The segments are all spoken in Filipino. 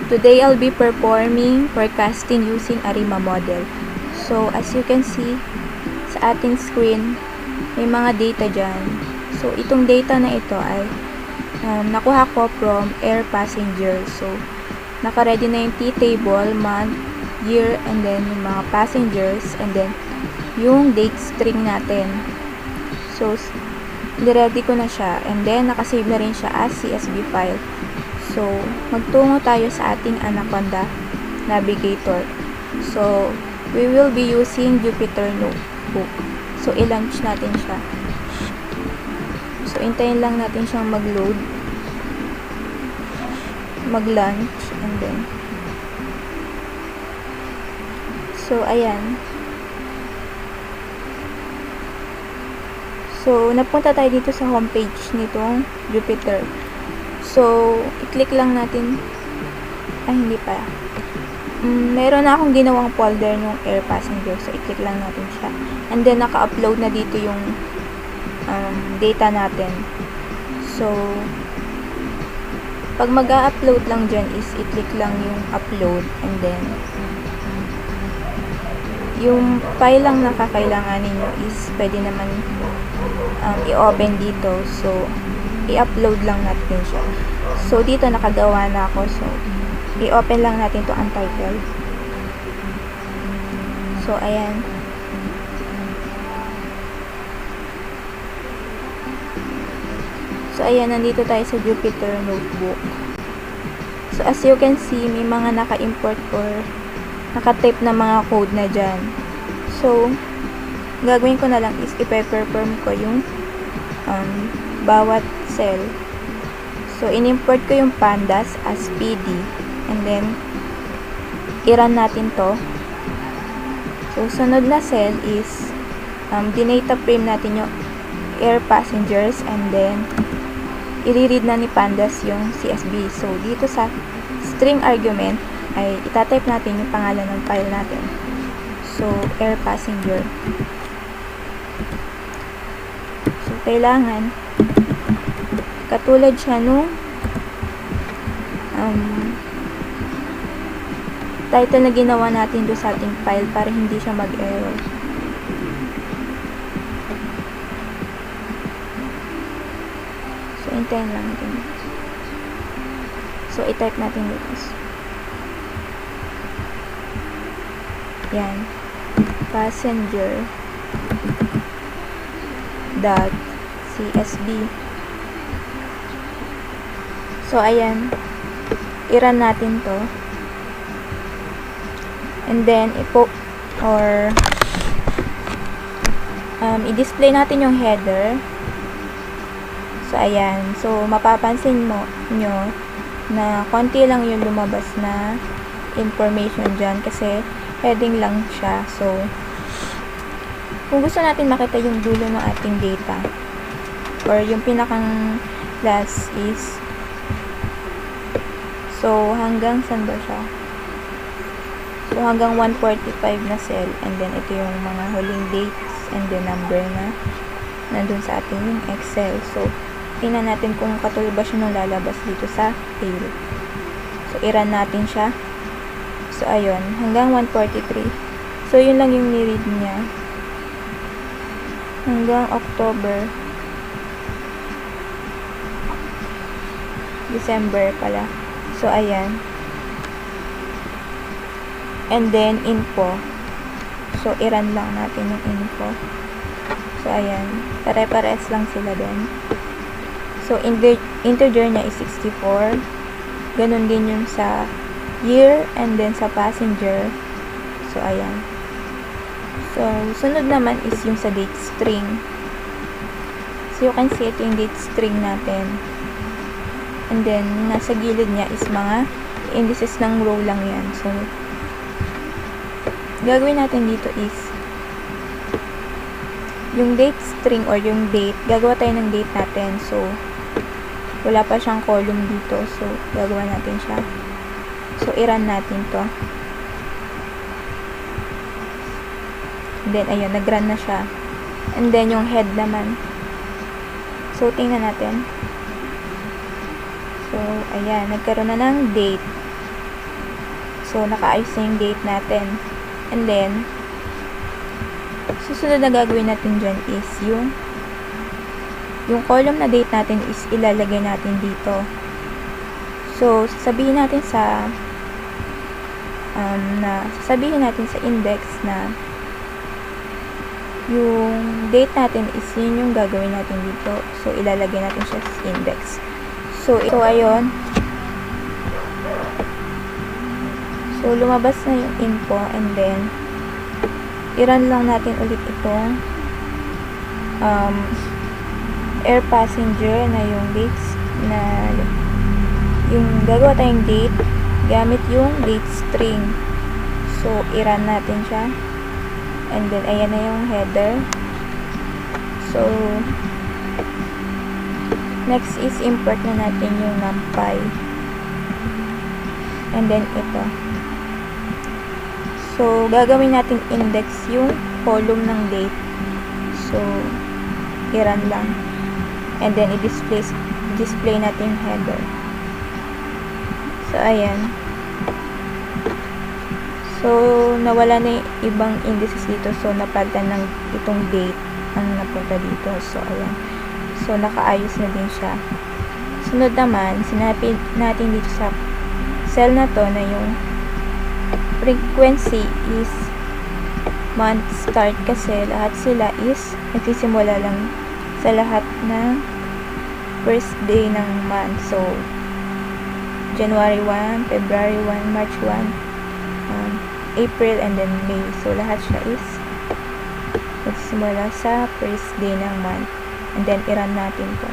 Today I'll be performing forecasting using ARIMA model. So as you can see sa ating screen, may mga data dyan. So itong data na ito ay nakuha ko from air passenger. So naka-ready na yung T-table, month, year, and then yung mga passengers, and then yung date string natin. So ready ko na siya, and then nakasave na rin siya as CSV file. So magtungo tayo sa ating Anaconda Navigator. So we will be using Jupyter Notebook. So i-launch natin siya. So hintayin lang natin siyang mag-load, mag-launch, and then so ayan. So napunta tayo dito sa homepage nitong Jupyter. So i-click lang natin, hindi pa, meron na akong ginawang folder ng air passenger. So i-click lang natin siya, and then naka-upload na dito yung data natin. So pag mag-a-upload lang dyan is i-click lang yung upload, and then yung file lang na kakailanganin nyo is pwede naman i-open dito. So i-upload lang natin siya. So dito nakagawa na ako. So i-open lang natin to untitled. So ayan. So ayan, nandito tayo sa Jupyter Notebook. So as you can see, may mga naka-import or naka-type na mga code na dyan. So gagawin ko na lang is i-perform ko yung bawat cell. So in-import ko yung pandas as PD, and then i-run natin to. So sunod na cell is dinata frame natin yung air passengers, and then i-read na ni pandas yung CSV. So dito sa string argument ay itatype natin yung pangalan ng file natin. So air passenger. So kailangan katulad siya nung title na ginawa natin doon sa ating file para hindi siya mag-error. So hintayin lang natin. So i-type natin dito. Yan. Passenger dot CSV. So ayan, i-run natin to, and then i-display natin yung header. So ayan, so mapapansin nyo na konti lang yung lumabas na information dyan kasi heading lang siya. So kung gusto natin makita yung dulo ng ating data or yung pinakang last is, so hanggang saan ba siya? So hanggang 145 na cell, and then ito yung mga huling dates and then number na nandun sa ating Excel. So tingnan natin kung katulad ba siya nung lalabas dito sa table. So i-run natin siya. So ayun, hanggang 143. So yun lang yung ni-read niya hanggang October, December pala. So ayan, and then info. So i-run lang natin yung info. So ayan, pare-pares lang sila din. So integer niya is 64. Ganun din yung sa year, and then sa passenger. So ayan. So sunod naman is yung sa date string. So you can see ito yung date string natin. And then nasa gilid niya is mga indices ng row lang yan. So gagawin natin dito is yung date string or yung date, gagawa tayo ng date natin. So wala pa siyang column dito, so gagawa natin siya. So i-run natin to, and then ayun, nag-run na siya. And then yung head naman, so tingnan natin. So ayan, nagkaroon na ng date. So, nakaayos na yung date natin. And then, susunod na gagawin natin dyan is yung column na date natin is ilalagay natin dito. So, sasabihin natin sa index na yung date natin is yun yung gagawin natin dito. So, ilalagay natin siya sa index. So, ayun. So, lumabas na yung info and then i-run lang natin ulit itong air passenger na yung dates na yung gagawa tayong date gamit yung date string. So, i-run natin siya and then ayan na yung header. So, next is import na natin yung numpy and then ito. So, gagawin natin index yung column ng date. So, i-run lang. And then, i-display natin yung header. So, ayan. So, nawala na yung ibang indices dito. So, napalitan ng itong date ang napunta dito. So, ayan. So, nakaayos na din siya. Sunod naman, sinapin natin dito sa cell na to na yung frequency is month start kasi lahat sila is nagsisimula lang sa lahat ng first day ng month. So, January 1, February 1, March 1, April, and then May. So, lahat siya is nagsisimula sa first day ng month. And then, i-run natin to.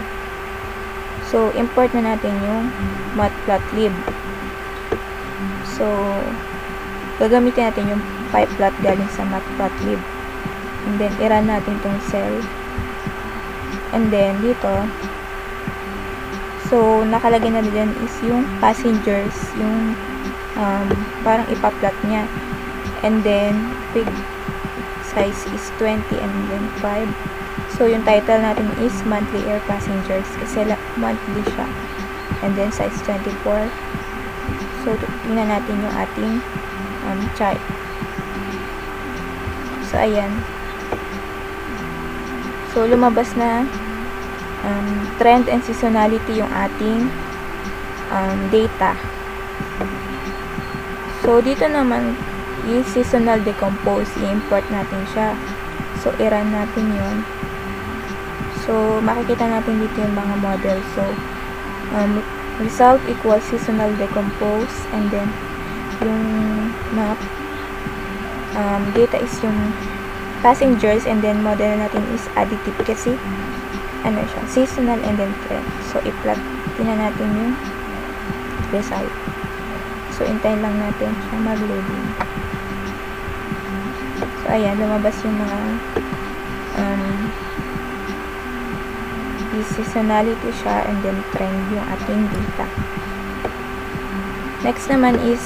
So, import na natin yung matplotlib. So, gagamitin natin yung pyplot galing sa matplotlib. And then, i-run natin tong cell. And then, dito, so, nakalagay na dyan is yung passengers, yung parang ipa-plot niya. And then, fig size is 20 and then 5. So, yung title natin is monthly air passengers kasi monthly siya. And then, size 24. So, tingnan natin yung ating chart. So, ayan. So, lumabas na trend and seasonality yung ating data. So, dito naman yung seasonal decompose, i-import natin siya. So, i-run natin yun. So, makikita natin dito yung mga model. So, result equals seasonal decompose and then yung mga data is yung passengers and then model natin is additive kasi ano siya, seasonal and then trend. So, i-plot tingnan natin yung result. So, hintayin lang natin siya mag-loading. So, ayan, lumabas yung mga seasonality siya and then trend yung ating data. Next naman is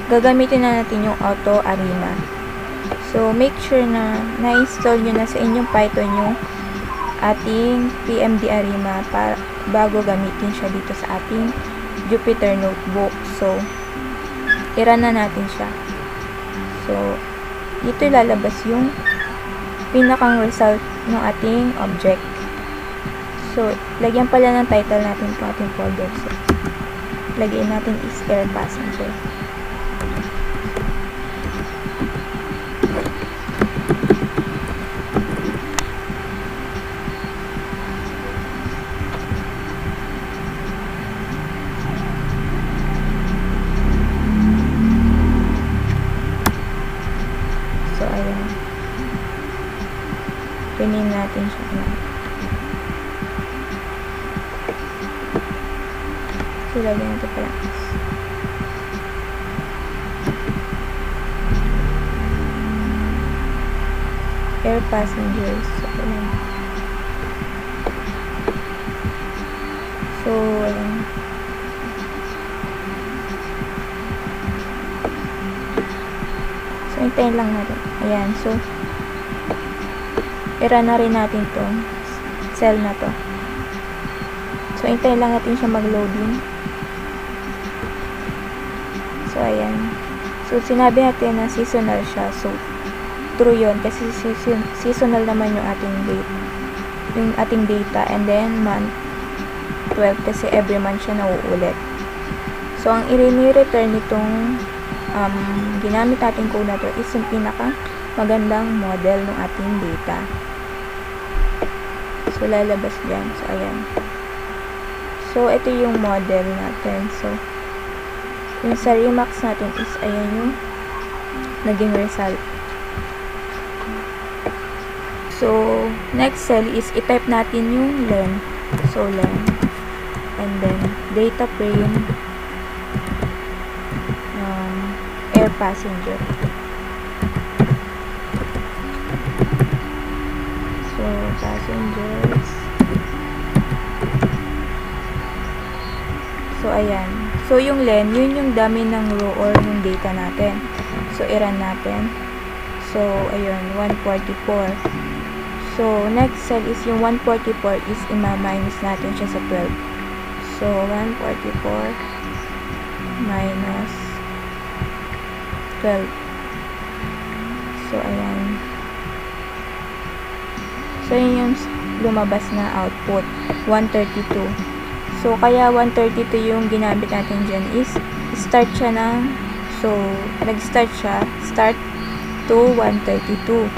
gagamitin na natin yung auto arima. So, make sure na na-install nyo na sa inyong Python yung ating PMD arima para bago gamitin siya dito sa ating Jupyter Notebook. So, i-run na natin siya. So, dito lalabas yung pinakang result ng ating object. So, lagyan pala ng title natin itong ating folder. So, lagyan natin is air passenger. So, ayan. Rename natin siya na. So, lagyan natin pala. Air passengers. So, ayan. So, ayan. So, hintayin lang natin. Ayan. So, i-run na rin natin itong cell na to. So, hintayin lang natin siya mag-loading. So, So, ayan. So, sinabi natin na seasonal siya. So, true yun kasi seasonal naman yung ating data, and then month 12 kasi every month siya nauulit. So, ang i-return nitong ginamit natin code na to is yung pinaka magandang model ng ating data. So, lalabas dyan. So, ayan. So, ito yung model natin. So, yung sa Remax natin is, ayan yung naging result. So, next cell is i-type natin yung len. So, len. And then, data frame air passenger. So, passengers. So, ayan. So, yung len, yun yung dami ng row or yung data natin. So, i-run natin. So, ayun, 144. So, next cell is yung 144 is ima-minus natin siya sa 12. So, 144 minus 12. So, ayan. So, yun yung lumabas na output. 132. So, kaya 132 yung ginamit natin dyan is start siya ng, so, nag-start siya, start to 132.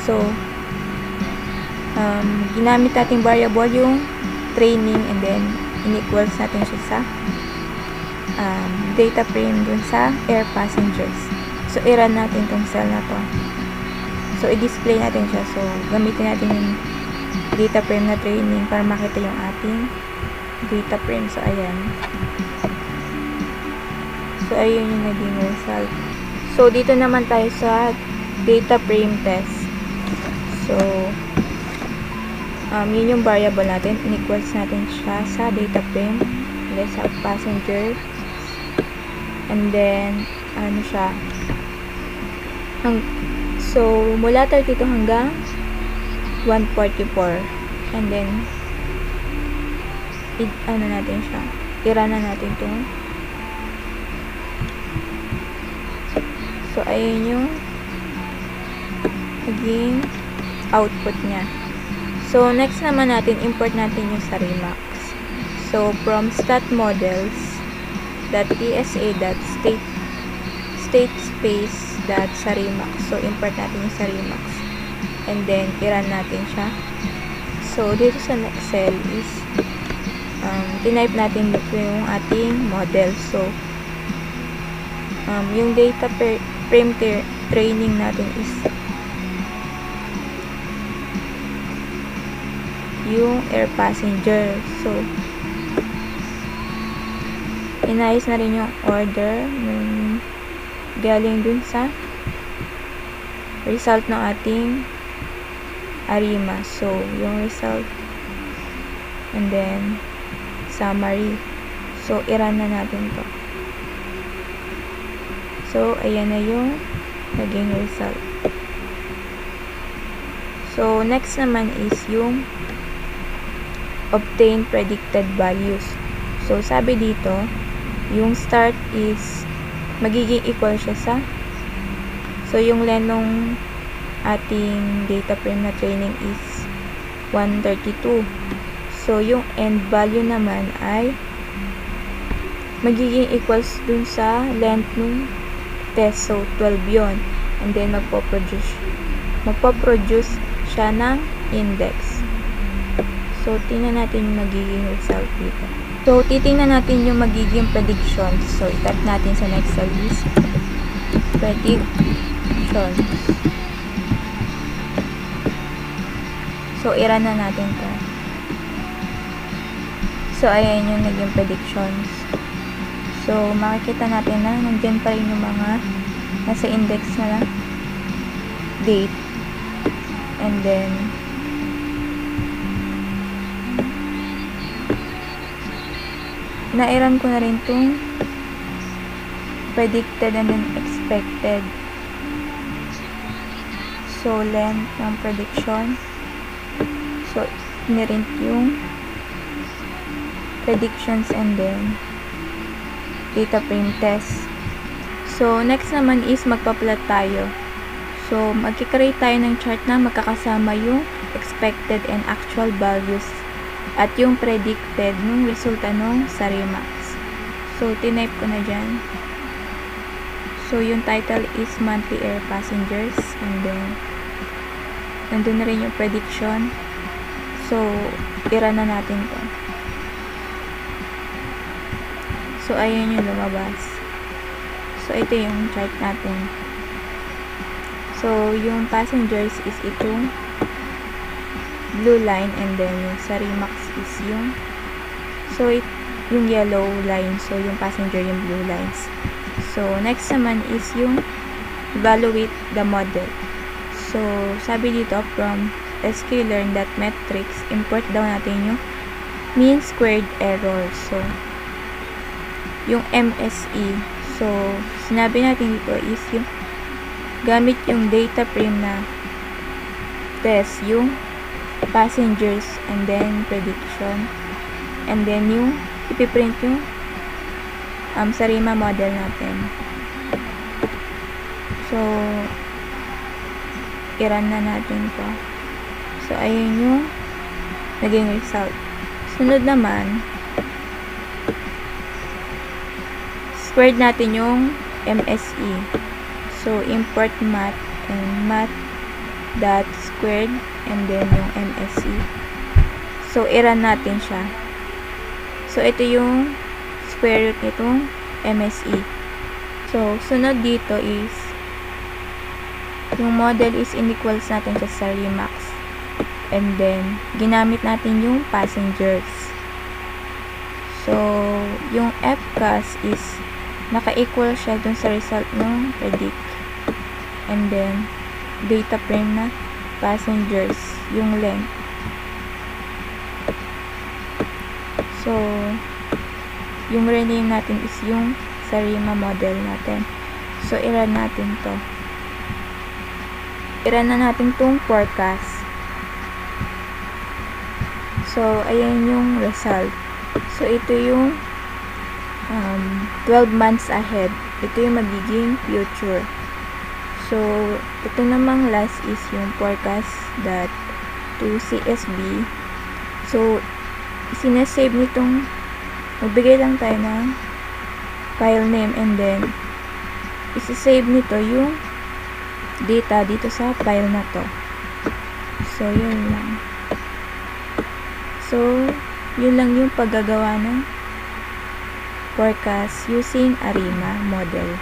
So, ginamit natin variable yung training, and then in-equals natin siya sa data frame dun sa air passengers. So, i-run natin tong cell na to. So, i-display natin siya. So, gamitin natin yung data frame na training para makita yung ating data frame. So, ayan. So, ayun yung naging result. So, dito naman tayo sa data frame test. So, yun yung variable natin. In-equals natin siya sa data frame. And then, sa passenger. And then, ano siya. So, mula 32 hanggang 144. And then, ano natin siya. I-run na natin itong. So, ayun yung naging output niya. So, next naman natin, import natin yung sa Remax. So, from statmodels.tsa.statespace.sarimax. So, import natin yung sa Remax. And then, i-run natin siya. So, dito sa next cell is tinype natin yung ating model. So, yung data frame training natin is yung air passenger. So, inayos na rin yung order ng galing dun sa result ng ating ARIMA. So, yung result and then summary. So, i-run na natin to. So, ayan na yung naging result. So, next naman is yung obtain predicted values. So, sabi dito, yung start is magiging equal siya sa, so, yung len nung ating data frame na training is 132. So, yung end value naman ay magiging equals dun sa length nung test. So, 12 yon. And then, magpo-produce siya ng index. So, tingnan natin yung magiging result dito. So, titingnan natin yung magiging predictions. So, i-type natin sa next cell is predictions. So, i-run na natin ito. So, ayan yung naging predictions. So, makikita natin na nandyan pa rin yung mga nasa index na date. And then, na-run ko na rin itong predicted and then expected. So, length ng prediction. So, inirint yung predictions and then data frame test. So, next naman is magpa-plot tayo. So, magkikreate tayo ng chart na magkakasama yung expected and actual values at yung predicted nung resulta nung sa Remax. So, tinype ko na dyan. So, yung title is Monthly Air Passengers and then nandun na rin yung prediction. So, i-run na natin to. So, ayan yung lumabas. So, ito yung chart natin. So, yung passengers is itong blue line and then yung sa Remax is yung yung yellow line. So, yung passenger yung blue lines. So, next naman is yung evaluate the model. So, sabi dito from sklearn.metrics, import daw natin yung mean squared error. So, yung MSE. So, sinabi natin dito is yung gamit yung data frame na test yung passengers and then prediction and then yung ipiprint yung Sarima model natin. So, i-run na natin to. So, ayun yung naging result. Sunod naman, squared natin yung MSE. So, import math and math.squared and then yung MSE. So, i-run natin siya. So, ito yung square root nitong MSE. So, sunod dito is yung model is inequals natin siya sa Remax. And then, ginamit natin yung passengers. So, yung FCAS is naka-equal siya dun sa result ng predict. And then, data frame na passengers, yung length. So, yung rename natin is yung Sarima model natin. So, i-run natin to. I-run na natin tong forecast. So, ayan yung result. So, ito yung 12 months ahead. Ito yung magiging future. So, ito namang last is yung forecast.toCSV. So, sinasave nitong magbigay lang tayo ng file name and then isasave nito yung data dito sa file na to. So, yun lang. So, yun lang yung paggagawa ng forecast using Arima model.